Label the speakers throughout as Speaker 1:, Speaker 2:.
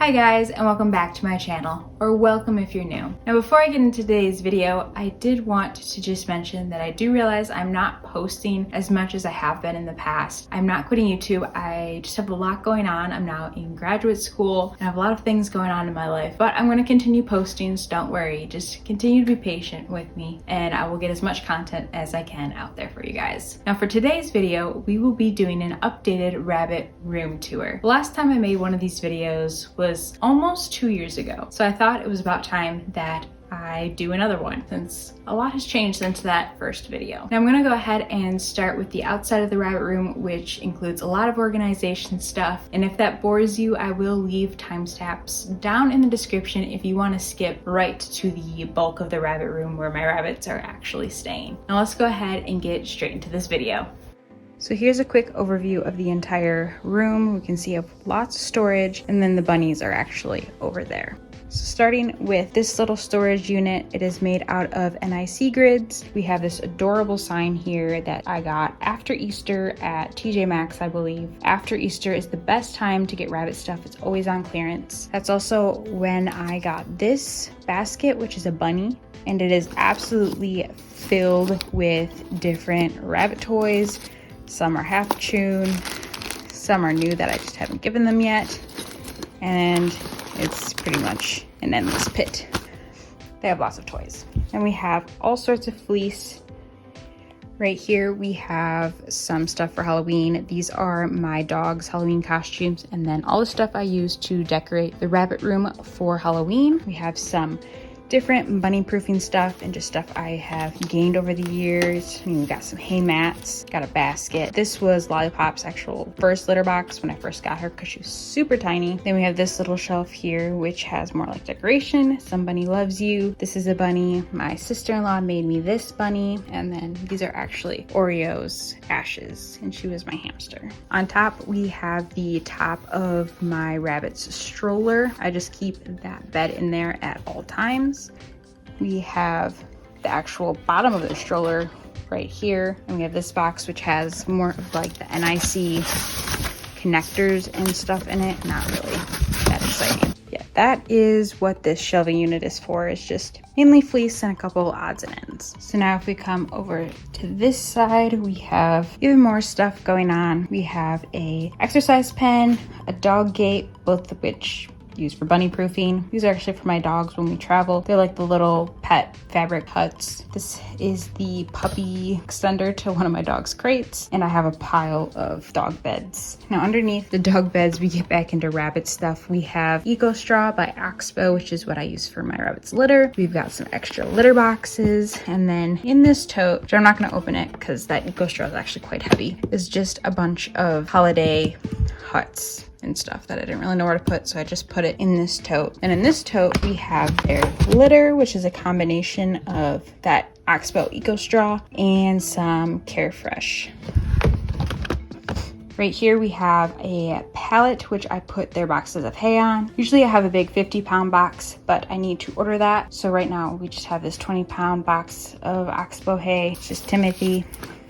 Speaker 1: Hi guys, and welcome back to my channel, or welcome if you're new. Now before I get into today's video, I did want to just mention that I do realize I'm not posting as much as I have been in the past. I'm not quitting YouTube, I just have a lot going on. I'm now in graduate school, and I have a lot of things going on in my life, but I'm going to continue posting, so don't worry. Just continue to be patient with me, and I will get as much content as I can out there for you guys. Now for today's video, we will be doing an updated rabbit room tour. The last time I made one of these videos was almost 2 years ago. So I thought it was about time that I do another one since a lot has changed since that first video. Now I'm gonna go ahead and start with the outside of the rabbit room, which includes a lot of organization stuff. And if that bores you, I will leave timestamps down in the description if you wanna skip right to the bulk of the rabbit room where my rabbits are actually staying. Now let's go ahead and get straight into this video. So here's a quick overview of the entire room. We can see lots of storage, and then the bunnies are actually over there. So starting with this little storage unit, it is made out of NIC grids. We have this adorable sign here that I got after Easter at TJ Maxx, I believe. After Easter is the best time to get rabbit stuff. It's always on clearance. That's also when I got this basket, which is a bunny, and it is absolutely filled with different rabbit toys. Some are half chewed, some are new that I just haven't given them yet, and it's pretty much an endless pit. They have lots of toys. And we have all sorts of fleece. Right here we have some stuff for Halloween. These are my dog's Halloween costumes, and then all the stuff I use to decorate the rabbit room for Halloween. We have some different bunny proofing stuff and just stuff I have gained over the years. I mean, we got some hay mats, got a basket. This was Lollipop's actual first litter box when I first got her because she was super tiny. Then we have this little shelf here, which has more like decoration. Somebody loves you. This is a bunny. My sister-in-law made me this bunny. And then these are actually Oreo's ashes, and she was my hamster. On top, we have the top of my rabbit's stroller. I just keep that bed in there at all times. We have the actual bottom of the stroller right here, and we have this box which has more of like the NIC connectors and stuff in it. Not really that exciting. Yeah, that is what this shelving unit is for. It's just mainly fleece and a couple odds and ends. So now if we come over to this side, we have even more stuff going on. We have a exercise pen, a dog gate, both of which used for bunny proofing. These are actually for my dogs when we travel. They're like the little pet fabric huts. This is the puppy extender to one of my dog's crates, and I have a pile of dog beds. Now underneath the dog beds, we get back into rabbit stuff. We have Eco Straw by Oxbow, which is what I use for my rabbit's litter. We've got some extra litter boxes, and then in this tote, which I'm not going to open it because that Eco Straw is actually quite heavy, is just a bunch of holiday huts and stuff that I didn't really know where to put, so I just put it in this tote. And in this tote, we have their litter, which is a combination of that Oxbow Eco Straw and some Carefresh. Right here we have a pallet which I put their boxes of hay on. Usually I have a big 50-pound box, but I need to order that. So right now we just have this 20-pound box of Oxbow hay. It's just Timothy.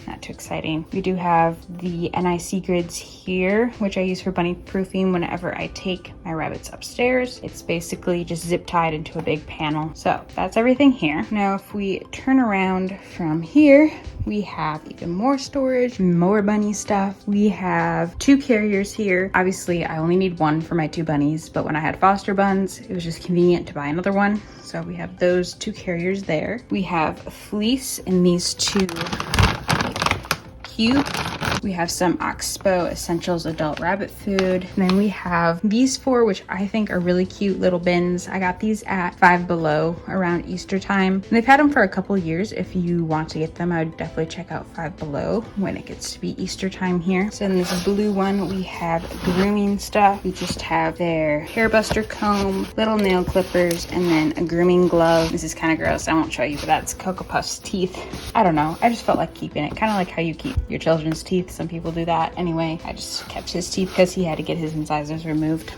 Speaker 1: Not too exciting. We do have the NIC grids here, which I use for bunny proofing whenever I take my rabbits upstairs. It's basically just zip tied into a big panel. So that's everything here. Now if we turn around from here, we have even more storage, more bunny stuff. We have 2 carriers here. Obviously I only need one for my 2 bunnies, but when I had foster buns, it was just convenient to buy another one. So we have those 2 carriers there. We have fleece in these 2 cute. We have some Oxbow Essentials Adult Rabbit Food. And then we have these 4, which I think are really cute little bins. I got these at Five Below around Easter time. And they've had them for a couple years. If you want to get them, I would definitely check out Five Below when it gets to be Easter time here. So in this blue one, we have grooming stuff. We just have their hair buster comb, little nail clippers, and then a grooming glove. This is kind of gross. I won't show you, but that's Cocoa Puff's teeth. I don't know. I just felt like keeping it. Kind of like how you keep your children's teeth. Some people do that. Anyway, I just kept his teeth because he had to get his incisors removed.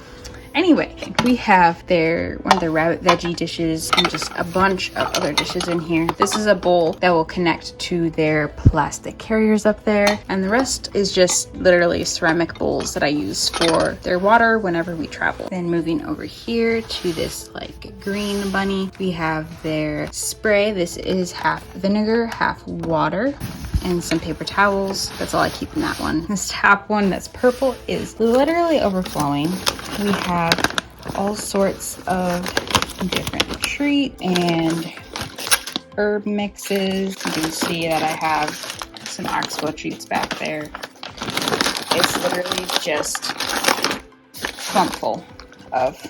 Speaker 1: Anyway, we have one of their rabbit veggie dishes and just a bunch of other dishes in here. This is a bowl that will connect to their plastic carriers up there. And the rest is just literally ceramic bowls that I use for their water whenever we travel. Then moving over here to this like green bunny, we have their spray. This is half vinegar, half water, and some paper towels. That's all I keep in that one. This top one that's purple is literally overflowing. We have all sorts of different treat and herb mixes. You can see that I have some oxbow treats back there. It's literally just plump full of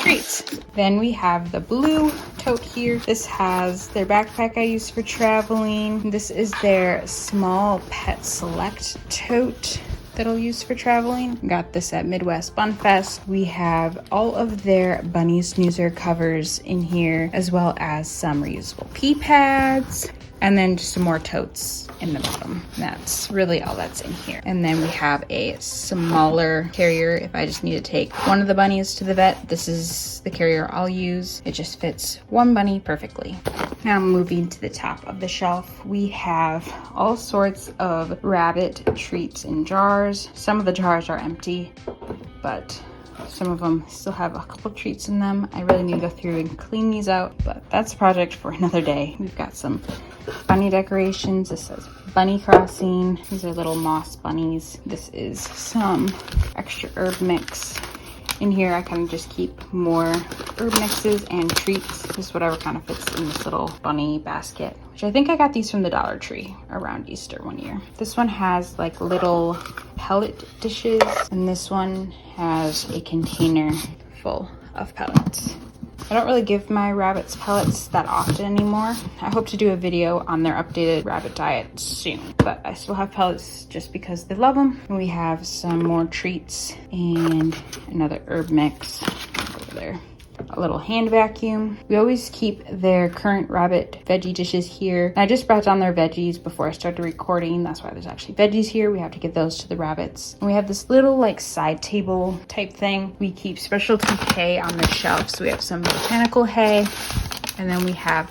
Speaker 1: treats. Then we have the blue tote here. This has their backpack I use for traveling. This is their small pet select tote that I'll use for traveling. Got this at Midwest Bun Fest. We have all of their bunny snoozer covers in here, as well as some reusable pee pads, and then just some more totes in the bottom. That's really all that's in here. And then we have a smaller carrier if I just need to take one of the bunnies to the vet. This is the carrier I'll use. It just fits one bunny perfectly. Now moving to the top of the shelf, we have all sorts of rabbit treats in jars. Some of the jars are empty, but some of them still have a couple treats in them. I really need to go through and clean these out, but that's a project for another day. We've got some bunny decorations. This says bunny crossing. These are little moss bunnies. This is some extra herb mix. In here, I kind of just keep more herb mixes and treats, just whatever kind of fits in this little bunny basket, which I think I got these from the Dollar Tree around Easter one year. This one has like little pellet dishes, and this one has a container full of pellets. I don't really give my rabbits pellets that often anymore. I hope to do a video on their updated rabbit diet soon, but I still have pellets just because they love them. We have some more treats and another herb mix over there. A little hand vacuum. We always keep their current rabbit veggie dishes here. And I just brought down their veggies before I started recording. That's why there's actually veggies here. We have to give those to the rabbits. And we have this little like side table type thing. We keep specialty hay on the shelf. So we have some botanical hay, and then we have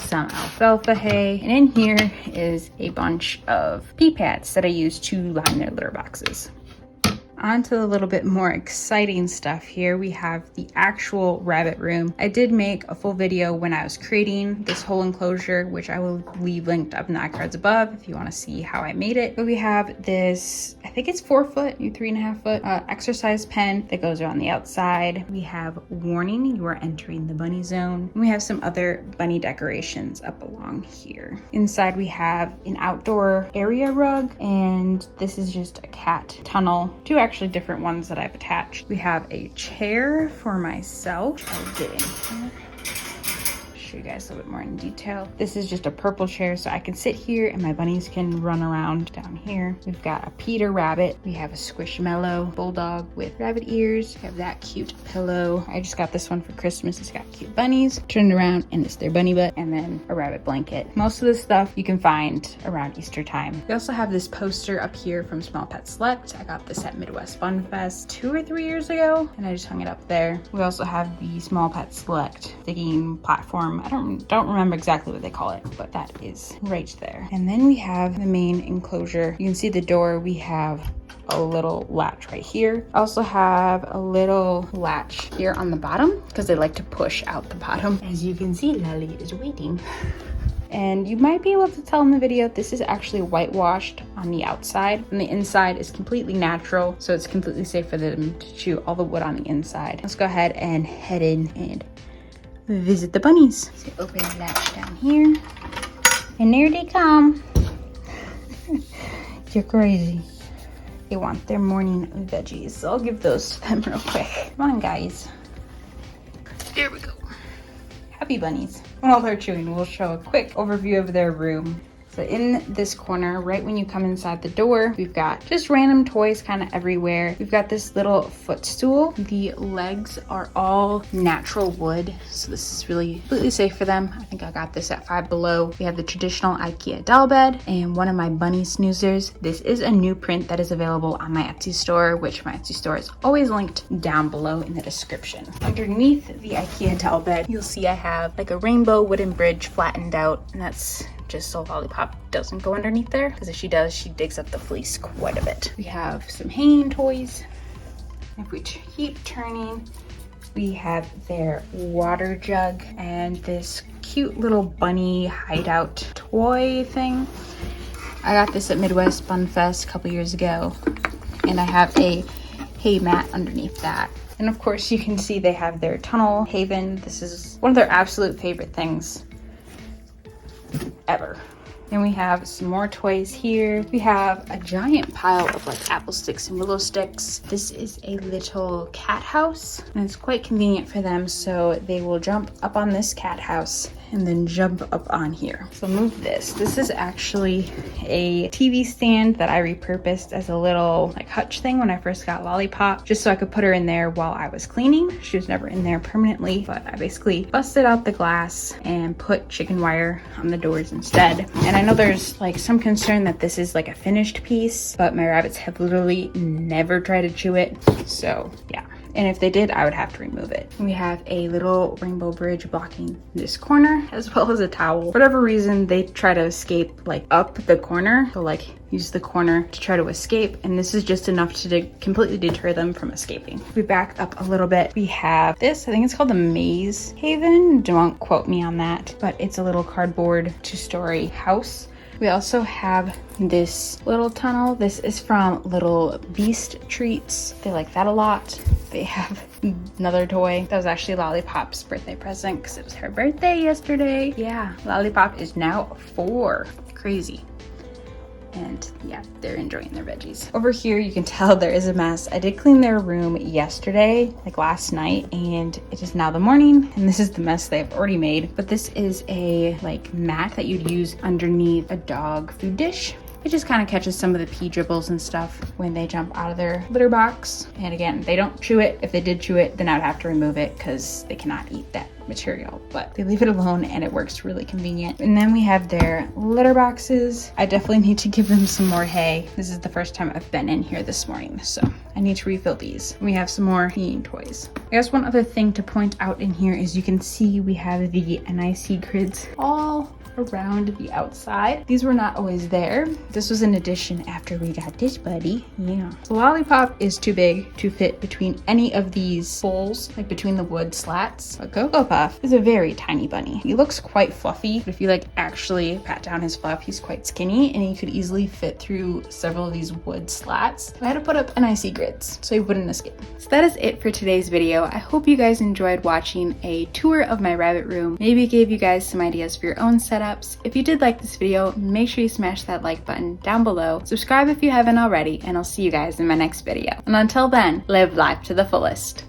Speaker 1: some alfalfa hay. And in here is a bunch of pee pads that I use to line their litter boxes. On to a little bit more exciting stuff here. We have the actual rabbit room. I did make a full video when I was creating this whole enclosure, which I will leave linked up in the iCards above if you want to see how I made it. But we have this, I think it's 4 foot, 3.5 foot exercise pen that goes around the outside. We have warning, you are entering the bunny zone. And we have some other bunny decorations up along here. Inside we have an outdoor area rug, and this is just a cat tunnel. Two actually different ones that I've attached. We have a chair for myself. I'll get in here. Show you guys a little bit more in detail. This is just a purple chair, so I can sit here and my bunnies can run around down here. We've got a Peter rabbit. We have a Squishmallow bulldog with rabbit ears. We have that cute pillow. I just got this one for Christmas. It's got cute bunnies. Turn it around and it's their bunny butt, and then a rabbit blanket. Most of this stuff you can find around Easter time. We also have this poster up here from Small Pet Select. I got this at Midwest Bun Fest 2 or 3 years ago, and I just hung it up there. We also have the Small Pet Select digging platform. I don't remember exactly what they call it, but that is right there. And then we have the main enclosure. You can see the door. We have a little latch right here. I also have a little latch here on the bottom because they like to push out the bottom. As you can see, Lally is waiting. And you might be able to tell in the video, this is actually whitewashed on the outside, and the inside is completely natural, so it's completely safe for them to chew all the wood on the inside. Let's go ahead and head in and visit the bunnies. So open the latch down here, and there they come. You're crazy. They want their morning veggies, so I'll give those to them real quick. Come on, guys. There we go. Happy bunnies. While they're chewing, we'll show a quick overview of their room. So in this corner, right when you come inside the door, we've got just random toys kind of everywhere. We've got this little footstool. The legs are all natural wood, so this is really completely safe for them. I think I got this at Five Below. We have the traditional IKEA doll bed and one of my bunny snoozers. This is a new print that is available on my Etsy store, which my Etsy store is always linked down below in the description. Underneath the IKEA doll bed, you'll see I have like a rainbow wooden bridge flattened out, and that's just so Lollipop doesn't go underneath there, because if she does, she digs up the fleece quite a bit. We have some hanging toys. If we keep turning, we have their water jug and this cute little bunny hideout toy thing. I got this at Midwest Fun Fest a couple years ago, and I have a hay mat underneath that. And of course you can see they have their tunnel haven. This is one of their absolute favorite things ever. And we have some more toys here. We have a giant pile of like apple sticks and willow sticks. This is a little cat house, and it's quite convenient for them, so they will jump up on this cat house and then jump up on here. So move this. This is actually a TV stand that I repurposed as a little like hutch thing when I first got Lollipop, just so I could put her in there while I was cleaning. She was never in there permanently, but I basically busted out the glass and put chicken wire on the doors instead. And I know there's like some concern that this is like a finished piece, but my rabbits have literally never tried to chew it. So yeah. And if they did, I would have to remove it. We have a little rainbow bridge blocking this corner, as well as a towel. For whatever reason, they try to escape like up the corner. So like use the corner to try to escape. And this is just enough to completely deter them from escaping. We back up a little bit. We have this, I think it's called the Maze Haven. Don't quote me on that, but it's a little cardboard 2-story house. We also have this little tunnel. This is from Little Beast Treats. They like that a lot. They have another toy. That was actually Lollipop's birthday present because it was her birthday yesterday. Yeah, Lollipop is now 4. Crazy. And yeah, they're enjoying their veggies. Over here, you can tell there is a mess. I did clean their room yesterday, like last night, and it is now the morning, and this is the mess they've already made. But this is a like mat that you'd use underneath a dog food dish. It just kind of catches some of the pee dribbles and stuff when they jump out of their litter box. And again, they don't chew it. If they did chew it, then I'd have to remove it because they cannot eat that material, but they leave it alone and it works really convenient. And then we have their litter boxes. I definitely need to give them some more hay. This is the first time I've been in here this morning, so I need to refill these. We have some more eating toys. I guess one other thing to point out in here is you can see we have the NIC grids all around the outside. These were not always there. This was an addition after we got this buddy. Yeah. So Lollipop is too big to fit between any of these bowls, like between the wood slats. But Cocoa Puff is a very tiny bunny. He looks quite fluffy, but if you like actually pat down his fluff, he's quite skinny and he could easily fit through several of these wood slats. So I had to put up NIC grids so he wouldn't escape. So that is it for today's video. I hope you guys enjoyed watching a tour of my rabbit room. Maybe it gave you guys some ideas for your own setup. If you did like this video, make sure you smash that like button down below. Subscribe if you haven't already, and I'll see you guys in my next video. And until then, live life to the fullest.